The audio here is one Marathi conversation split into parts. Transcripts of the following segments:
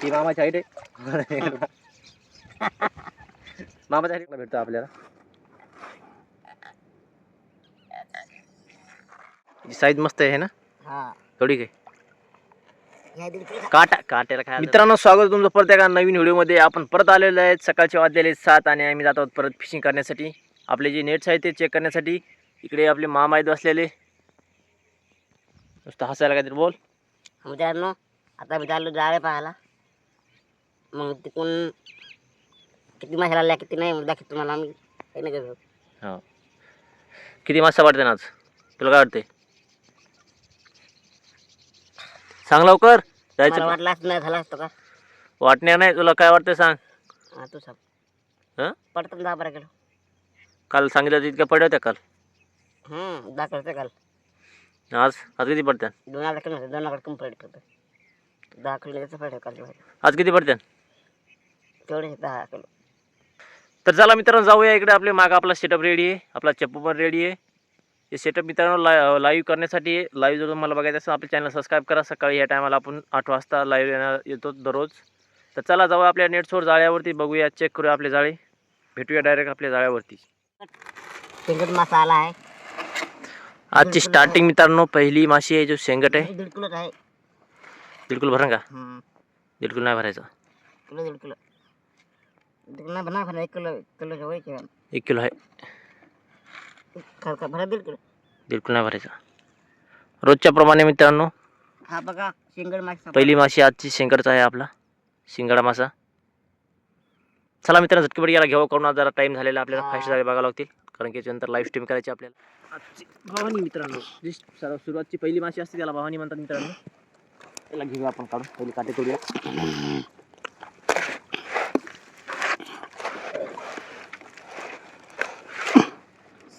ती मामाची हाईट आहे. मामाच्या हाईटला भेटतो आपल्याला. साईज मस्त आहे ना. हा थोडी काय या दीड किलो काट्याला काय. मित्रांनो, स्वागत तुमचं परत एका नवीन व्हिडिओमध्ये. आपण परत आलेलो आहेत. सकाळचे वाजलेले 7 आणि आम्ही जात आहोत परत फिशिंग करण्यासाठी. आपले जे नेट्स आहेत ते चेक करण्यासाठी. इकडे आपले मामा आहेत बसलेले. नुसतं हसायला काहीतरी बोल. मित्रांनो, आता मी चाललो जाळे पाहायला. मग तिकडून किती मासे लागल्या किती नाही दाखवतो तुम्हाला मी. काही नाही करत. हो, किती मासा वाटते ना आज? तुला काय वाटते? सांग लवकर. मला जायचं वाटलाच नाही झाला असतो का. वाटणार नाही. तुला काय वाटतंय सांग. हा तू सांग. हां, पडतं 10-12 किलो. काल सांगितलं तितक्या पडल्या होत्या काल. दाखवतं काल आज किती पडत्या? 2 किलो 2 कमी पडतं. 10 किलो याचं पडतं काल. आज किती पडत्या? तेवढे 10 किलो. तर चला मित्रांनो, जाऊया इकडे. आपले मागं आपला सेटअप रेडी आहे. आपला चप्पू पण रेडी आहे. हे सेटअप मित्रांनो लाईव्ह करण्यासाठी. लाईव्ह जर तुम्हाला बघायचं असेल आपल्या चॅनल सबस्क्राईब करा. सकाळी या टायमाला आपण 8 वाजता लाईव्ह येतो दररोज. तर चला जाऊया आपल्या नेटसोर जाळ्यावरती. बघूया, चेक करूया आपले जाळे. भेटूया डायरेक्ट आपल्या जाळ्यावरती. शेंगट मासा आला आहे. आजची स्टार्टिंग मित्रांनो, पहिली माशी आहे जो शेंगट आहे. 1.5 किलो आहे. 1.5 किलो भरा का? 1.5 किलो नाही भरायचा. 1.5 किलो नाही बना भरा. 1 किलो जवळ 1 किलो आहे. भरा 1.5 किलो. 1.5 किलो नाही भरायचा. रोजच्या प्रमाणे मित्रांनो, हा बघा शेंगड मासा. पहिली माशी आजची शेंगडचा आहे आपला शिंगडा मासा. चला मित्रांनो, झटकीपट याला घेऊ करून. जरा टाइम झालेला आपल्याला. फास्ट जाळे बघावं लागतील, कारण की याच्यानंतर लाईव्ह स्ट्रीम करायची आपल्याला. आजची भावानी मित्रांनो, जी सुरुवातची पहिली माशी असते त्याला भावानी म्हणतात मित्रांनो. त्याला घेऊया आपण काढून. पहिली काटे करूया.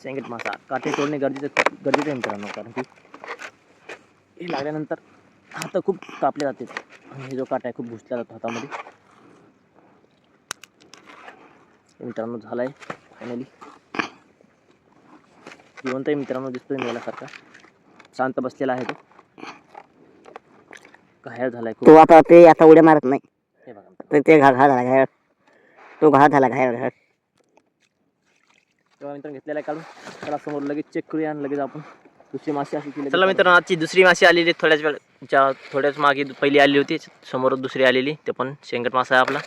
शेंगट मासा काटे तोडणे गरजेचं आहे मित्रांनो, कारण की हे लागल्यानंतर हात खूप कापले जाते आणि हे जो काटा आहे खूप घुसला जातो हातामध्ये. मित्रांनो झाला आहे फायनली. जिवंत आहे मित्रांनो, दिसतोय मेल्यासारखा. शांत बसलेला आहे तो. घायाळ झालाय खूप. तो आता उड्या मारत नाही. हे बघा ते घाळ झाला घायल. तो घाळ झाला घायल. तेव्हा मित्रांनो घेतलेला आहे काढून. त्याला समोर लगेच चेक करूया आणि लगेच आपण दुसरी माशी अशी केली. चला मित्रांनो, आजची दुसरी माशी आलेली. थोड्याच मागे पहिली आली होती. समोर दुसरी आलेली. ते पण शेंगट मासा आहे आपला.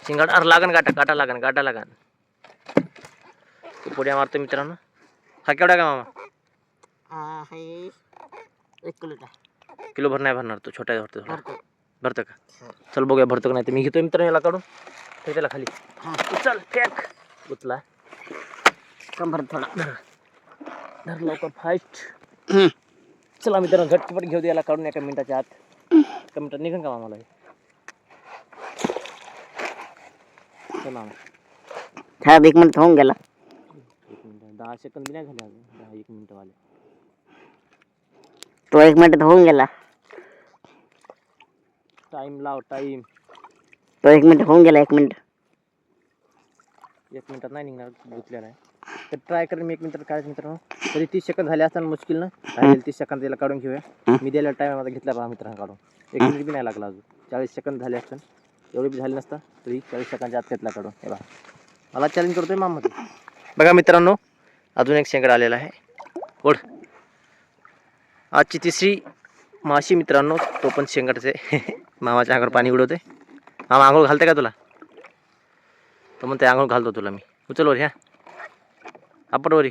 शेंगट. अरे लागन काटा लागन. पुढे मारतो मित्रांनो. हा केवढा का मामा? 1 किलोचा. किलो भर नाही भरणार. तो छोटा भरतो. भरतं का? चल बघूया भरतो का नाही. तर मी घेतोय मित्रांनो याला काढून. ते त्याला खाली उचल फेक. उचला कंबर थोडा धर लवकर फास्ट. चला मित्रांनो, झटपट घेऊ दे याला काढून. 1 मिनिटाच्या आत. 1 मिनिटात निघन का मामाला? चला 1 मिनिट होऊन गेला. 10 सेकंद बी नाही झाले अजून. 1 मिनिट वाले. तो 1 मिनिट होऊन गेला. टाइम लाव टाइम. तो 1 मिनिट होऊन गेला. 1 मिनिट. 1 मिनिटात नाही निघणार. गुतलेला आहे. तर ट्राय करेन मी 1 मिनिटात काढायचं मित्रांनो. तरी 30 सेकंद झाले असताना मुश्किल ना. 30 सेकंद त्याला काढून घेऊया. मी दिलेला टाइम माझा घेतला पहा मित्रांनो काढून. 1 मिनिट बी नाही लागला अजून. 40 सेकंद झाले असतात. एवढे बी झाले नसतं तरी 40 सेकंदच्या आत घेतला काढून. हे बघा, मला चॅलेंज करतोय मामा. बघा मित्रांनो, अजून एक शेंगड आलेला आहे. ओढ. आजची तिसरी माशी मित्रांनो, तो पण शेंगडचे. मामाच्या अंगावर पाणी उडवते. मामा आंघोळ घालते का तुला? तो म्हणते आंघोळ घालतो तुला मी. उचल वर ह्या आपण वरी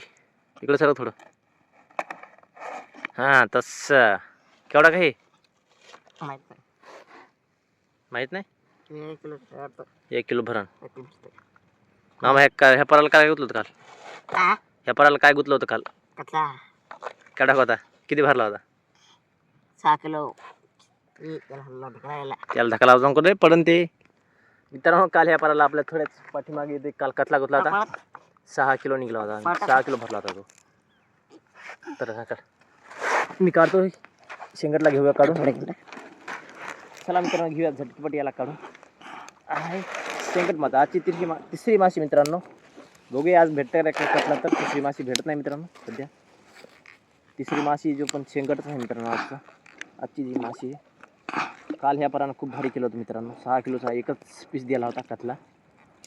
इकडं सर थोडं. हां तसं. केवढा काही माहीत नाही. 1 किलो भरण. मामा ह्या पराला काय गुतलं होतं काल? ह्या पराला काय गुतलं होतं काल? केवढा होता? किती भरला होता? 6 किलो. त्याला धक्का लावून जाऊन पडन ते. मित्रांनो, काल ह्या पराला आपल्या थोड्याच पाठीमागे ते काल कतला गुतला होता. 6 किलो निघला होता. 6 किलो भरला होता तो. तर मी काढतो शेंगटला. घेऊया काढून. चला मित्रांनो, घेऊया झटपट याला काढून. आहे शेंगट मासा आजची तिसरी माशी मित्रांनो. बघूया आज भेटतं का कटला. तर तिसरी माशी भेटत नाही मित्रांनो सध्या. तिसरी माशी जो पण शेंगटच आहे मित्रांनो आजची जी माशी आहे. काल ह्या परानं खूप भारी केलं होतं मित्रांनो. 6 किलोचा एकच पीस दिला होता त्यातला.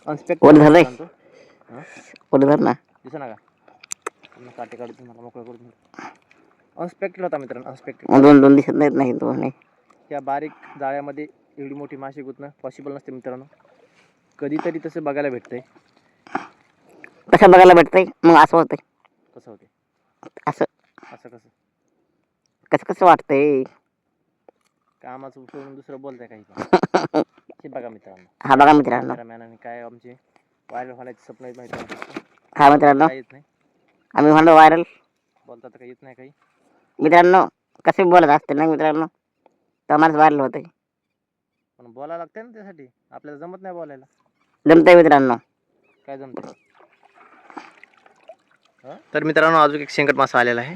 अनस्पेक्ट वर धरलंय. हां पुढे धर ना. दिसा ना का पुन्हा काटे काढून तुम्हाला मोकळं करून अनस्पेक्टेड होता मित्रांनो. अनस्पेक्टेड दोन दोन दिसत नाहीत नाही दोन नाही. त्या बारीक जाळ्यामध्ये एवढी मोठी मासे गुतणं पॉसिबल नसते मित्रांनो. कधीतरी तसं बघायला भेटतंय. कसं बघायला भेटतंय मग असं होतंय. कसं होते असं असं कसं कसं कसं वाटतंय. कामाचं सोडून दुसरं बोलताय काही पण. हे बघा मित्रांनो. हा बघा मित्रांनो. कॅमेरामॅन आणि काय आमचे व्हायरल होण्याचे स्वप्न आहेत माहिती. हा मित्रांनो काय येत नाही आम्ही म्हणतो व्हायरल. बोलतात काही येत नाही काही. मित्रांनो कसे बोलत असते ना मित्रांनो तर आम्हाला व्हायरल होतंय. पण बोलायला लागते ना त्यासाठी. आपल्याला जमत नाही बोलायला. जमतंय मित्रांनो. काय जमतंय. तर मित्रांनो अजून एक शेंगट मासा आलेला आहे.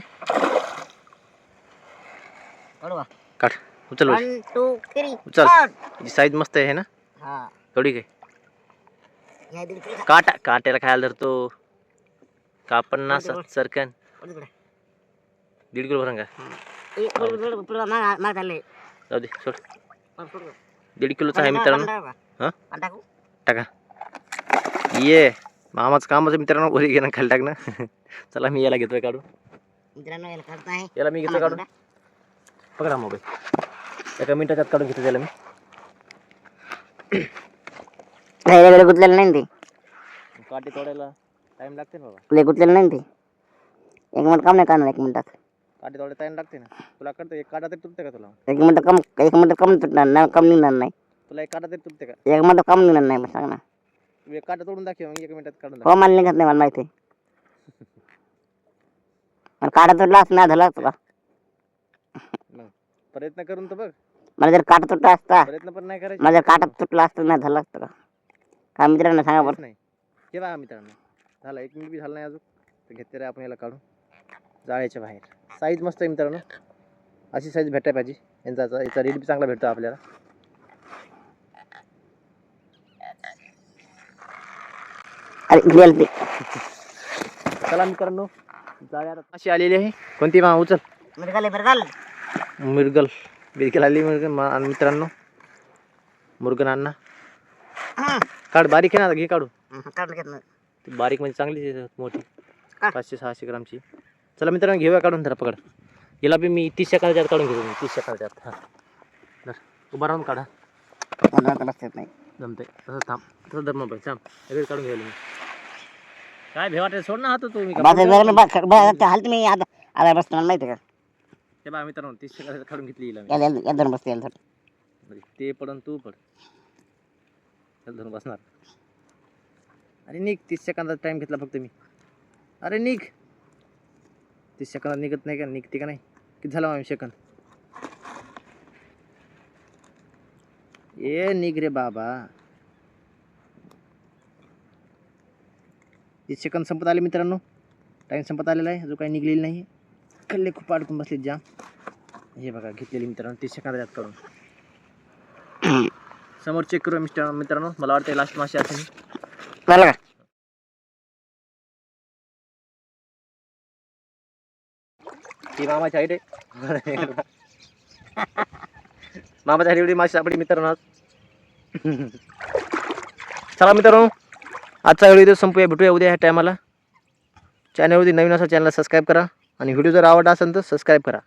काढ उचल वर. 1 2 3 उचल. साईज मस्त आहे ना. हा थोडी काय काटा काट्याला खायला धरतो. कापण ना सरकन 1.5 किलो भरण का जाऊ दे सोड. 1.5 किलोचा आहे मित्रांनो. हां टाका. ये मामाचं कामच मित्रांनो. वरी घेणं खाली टाकणं. चला मी याला घेतोय काढून. मित्रांनो याला काढताय. याला मी घेतो काढून. पकडा मोबाईल. एका मिनिटात काढून घेतो त्याला मी. नाही गुतलेलं नाही ते. काटे तोडायला टाइम लागते ना बाबा. लय गुतलेलं नाही ते. 1 मिनिट काम नाही करणार 1 मिनिटात. काटे तोडायला टाइम लागते ना. तुला करतो एक काटा तरी तुटते का तुला. 1 मिनिट कम तुटणार नाही. कम निघणार नाही. तुला एक काटा तरी तुटते का. 1 मिनिट कम निघणार नाही मग सांग ना. तू एक काटा तोडून दाखव मग 1 मिनिटात काढून हो मला निघत नाही मला माहिती आहे. मला काटा तुटला असं नाही झाला तुला. मग प्रयत्न करून तर बघ. मला जर काटा तुटला असता प्रयत्न पण नाही करायचे. मला जर काटा तुटला असतं नाही झालं असतं का. काय मित्रांनो सांगा बरं. नाही हे बघा मित्रांनो. झालं 1 मिनिट बी झालं नाही अजून. तर घेते रे आपण याला काढून जाळ्याच्या बाहेर. साईज मस्त आहे मित्रांनो. अशी साईज भेटायला पाहिजे. याचा रेट बी चांगला भेटतो आपल्याला. अरे गेल ते. चला मित्रांनो जाळ्यात अशी आलेली आहे. कोणती मा उचल. मिरगल बिरकेल आली मित्रांनो. मुरगन अण्णा काढ. बारीक आहे ना घे काढू. ती बारीक म्हणजे चांगली मोठी 500-600 ग्रामची. चला मित्रांनो घेऊया काढून. धरा पकड. याला बी मी 30 सेकंदाच्या आत काढून घेतो. 30 सेकंदाच्या आत. हां उभा राहून काढा. नाही जमतंय तसं थांब. तसं धर्म बघ थांब. लगेच काढून घ्यायला मी. काय भेवाटे सोड ना हात तुम्ही. हाल तुम्ही आता बसतो मला माहिती आहे का. हे बघा मित्रांनो 30 सेकंदात काढून घेतली हिला मी. याला धरून बसते याला धरून. ते पडन तू पड. त्याला धरून बसणार. अरे निघ. 30 सेकंदाचा टाइम घेतला फक्त मी. अरे निघ. 30 सेकंदात निघत नाही का. निघते का नाही. किती झाला मामी सेकंद. ए निघ रे बाबा. 30 सेकंद संपत आले मित्रांनो. टाइम संपत आलेला आहे. अजून काही निघलेली नाही. कल्ले खूप अडकून बसले जाम. हे बघा घेतलेली मित्रांनो 30 सेकंदात काढून. समोर चेक करू मित्रांनो. मला वाटतं लास्ट मासे असेल. झालं का. ही मामाची हाईट आहे. मामाची हाईट एवढी माशी सापडली मित्रांनो. चला मित्रांनो आजचा व्हिडिओ संपूया. भेटूया उद्या ह्या टायमाला. चॅनलवरती नवीन असा चॅनलला सबस्क्राईब करा. आणि व्हिडिओ जर आवडला असेल तर सबस्क्राईब करा.